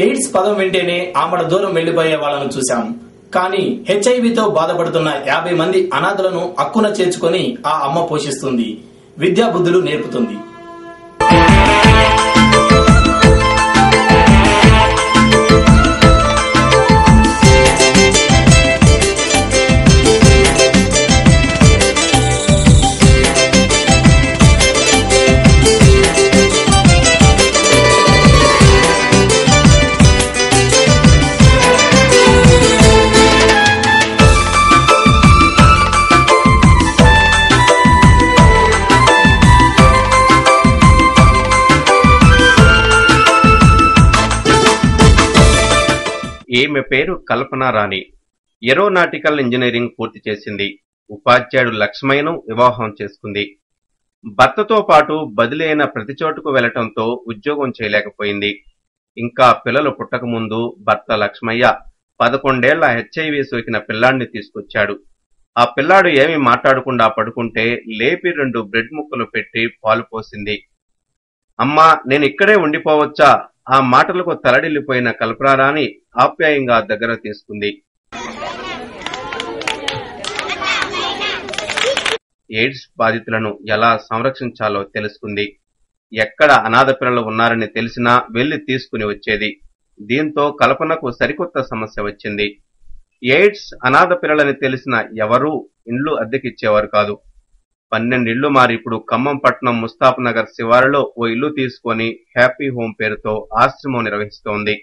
AIDS పదం వింటేనే ఆమడ దూరం వెళ్లిపోయే వాళ్లను చూశాం. కానీ హెచ్ఐవితో బాధపడుతున్న 50 మంది అనాథలను అక్కున చేర్చుకొని ఆ అమ్మ పోషిస్తుంది, విద్యా బుద్ధులు నేర్పుతుంది. ఈమె పేరు కల్పనా రాణి. ఏరోనాటికల్ ఇంజనీరింగ్ పూర్తి చేసింది. ఉపాధ్యాయుడు లక్ష్మయ్యను వివాహం చేసుకుంది. భర్తతో పాటు బదిలీ అయిన ప్రతి చోటుకు వెళ్లటంతో ఉద్యోగం చేయలేకపోయింది. ఇంకా పిల్లలు పుట్టకముందు భర్త లక్ష్మయ్య 11 ఏళ్ల హెచ్ఐవి సోకిన పిల్లాడిని తీసుకొచ్చాడు. ఆ పిల్లాడు ఏమీ మాట్లాడకుండా పడుకుంటే లేపి 2 బ్రెడ్ ముక్కలు పెట్టి పాలు పోసింది. అమ్మా, నేను ఇక్కడే ఉండిపోవచ్చా? ఆ మాటలకు తలడిల్లిపోయిన కల్పనా రాణి ఆప్యాయంగా దగ్గర తీసుకుంది. ఎయిడ్స్ బాధితులను ఎలా సంరక్షించాలో తెలుసుకుంది. ఎక్కడ అనాథ పిల్లలు ఉన్నారని తెలిసినా వెళ్లి తీసుకుని వచ్చేది. దీంతో కల్పనకు సరికొత్త సమస్య వచ్చింది. ఎయిడ్స్ అనాథ పిల్లలని తెలిసిన ఎవరూ ఇండ్లు అద్దెకిచ్చేవారు కాదు. 12 ఇళ్లు మారి ఇప్పుడు ఖమ్మం పట్టణం ముస్తాఫ్ నగర్ శివారులో ఓ ఇల్లు తీసుకొని హ్యాపీ హోమ్ పేరుతో ఆశ్రమం నిర్వహిస్తోంది.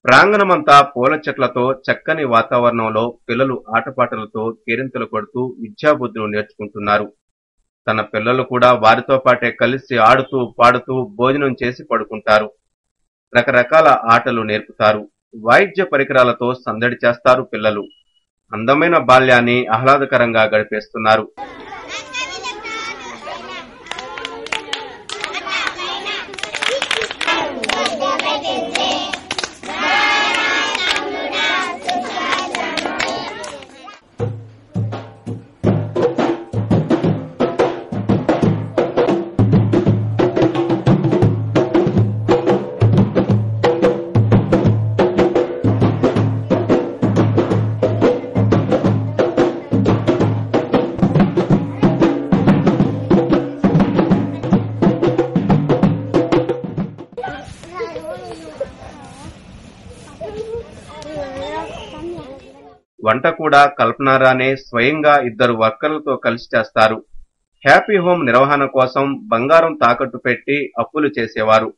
ప్రాంగణమంతా పూల చెట్లతో చక్కని వాతావరణంలో పిల్లలు ఆటపాటలతో కేరింతలు కొడుతూ విద్యాబుద్ధులు నేర్చుకుంటున్నారు. తన పిల్లలు కూడా వారితో పాటే కలిసి ఆడుతూ పాడుతూ భోజనం చేసి పడుకుంటారు. రకరకాల ఆటలు నేర్పుతారు. వాయిద్య పరికరాలతో సందడి చేస్తారు పిల్లలు. అందమైన బాల్యాన్ని ఆహ్లాదకరంగా గడిపేస్తున్నారు. వంట కూడా కల్పనా రాణి స్వయంగా 2 వర్కర్లతో కలిసి చేస్తారు. హ్యాపీ హోమ్ నిర్వహణ కోసం బంగారం తాకట్టు పెట్టి అప్పులు చేసేవారు.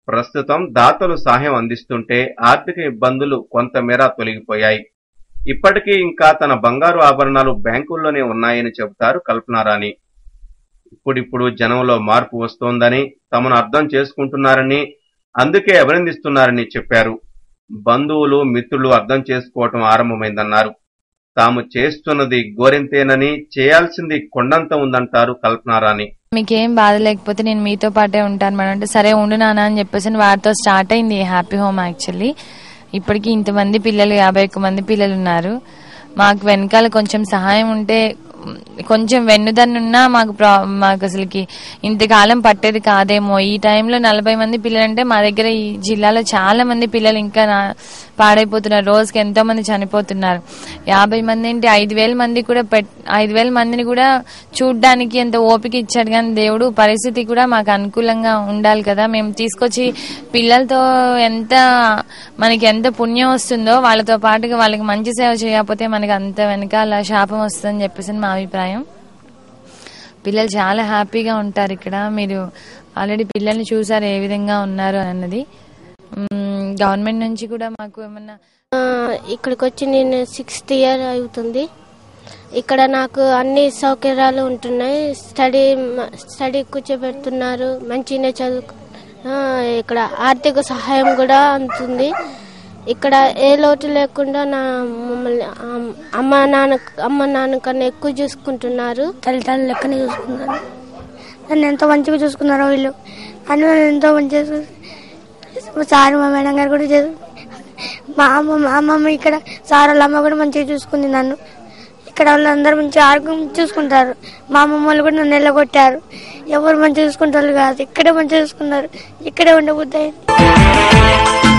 ప్రస్తుతం దాతలు సహాయం అందిస్తుంటే ఆర్థిక ఇబ్బందులు కొంతమేర తొలగిపోయాయి. ఇప్పటికీ ఇంకా తన బంగారు ఆభరణాలు బ్యాంకుల్లోనే ఉన్నాయని చెబుతారు కల్పనా రాణి. ఇప్పుడిప్పుడు జనంలో మార్పు వస్తోందని, తమను అర్థం చేసుకుంటున్నారని, అందుకే అభినందిస్తున్నారని చెప్పారు. బంధువులు మిత్రులు అర్థం చేసుకోవటం ఆరంభమైందన్నారు. తాము చేస్తున్నది గోరింతేనని, చేయాల్సింది కొండంత ఉందంటారు కల్పనా రాణి. మీకేం బాధ లేకపోతే నేను మీతో పాటే ఉంటాను మేడం అంటే, సరే ఉండు నాన్న అని చెప్పేసి వారితో స్టార్ట్ అయింది హ్యాపీ హోమ్. యాక్చువల్లీ ఇప్పటికి ఇంతమంది పిల్లలు 51 మంది పిల్లలు ఉన్నారు. మాకు వెనకాల కొంచెం సహాయం ఉంటే, కొంచెం వెన్నుదన్నున్నా మాకు అసలుకి ఇంతకాలం పట్టేది కాదేమో. ఈ టైంలో 40 మంది పిల్లలంటే మా దగ్గర ఈ జిల్లాలో చాలా మంది పిల్లలు ఇంకా పాడైపోతున్నారు. రోజుకి ఎంతో మంది చనిపోతున్నారు. 50 మంది ఏంటి 5,000 మంది కూడా 5,000 మందిని కూడా చూడ్డానికి ఎంత ఓపిక ఇచ్చాడు. కానీ దేవుడు పరిస్థితి కూడా మాకు అనుకూలంగా ఉండాలి కదా. మేము తీసుకొచ్చి పిల్లలతో మనకి ఎంత పుణ్యం వస్తుందో, వాళ్ళతో పాటుగా వాళ్ళకి మంచి సేవ చేయకపోతే మనకి అంత వెనకాల శాపం వస్తుందని చెప్పేసి మా అభిప్రాయం. పిల్లలు చాలా హ్యాపీగా ఉంటారు ఇక్కడ. మీరు ఆల్రెడీ పిల్లల్ని చూసారు ఏ విధంగా ఉన్నారు అన్నది. గవర్నమెంట్ నుంచి కూడా మాకు ఏమన్నా, ఇక్కడికి వచ్చి నేను 6th ఇయర్ అవుతుంది. ఇక్కడ నాకు అన్ని సౌకర్యాలు ఉంటున్నాయి. స్టడీ కూర్చోబెడుతున్నారు, మంచిగా చదువు. ఇక్కడ ఆర్థిక సహాయం కూడా అందుతుంది. ఇక్కడ ఏ లోటు లేకుండా మమ్మల్ని అమ్మ నాన్న కన్నా ఎక్కువ చూసుకుంటున్నారు. తల్లిదండ్రులు లెక్కనే చూసుకున్నారు. నన్ను ఎంతో మంచిగా చూసుకున్నారు వీళ్ళు. అని ఎంతో మంచిగా సార్ మా మేడం గారు కూడా మా అమ్మమ్మ ఇక్కడ సార్ వాళ్ళ అమ్మ కూడా మంచిగా చూసుకుంది నన్ను. ఇక్కడ వాళ్ళందరూ మంచిగా చూసుకుంటారు. మా అమ్మమ్మ వాళ్ళు కూడా నన్ను వెళ్ళగొట్టారు. ఎవరు మంచిగా చూసుకుంటారు కాదు, ఇక్కడే మంచిగా చూసుకున్నారు. ఇక్కడే ఉండబుద్ధి అయింది.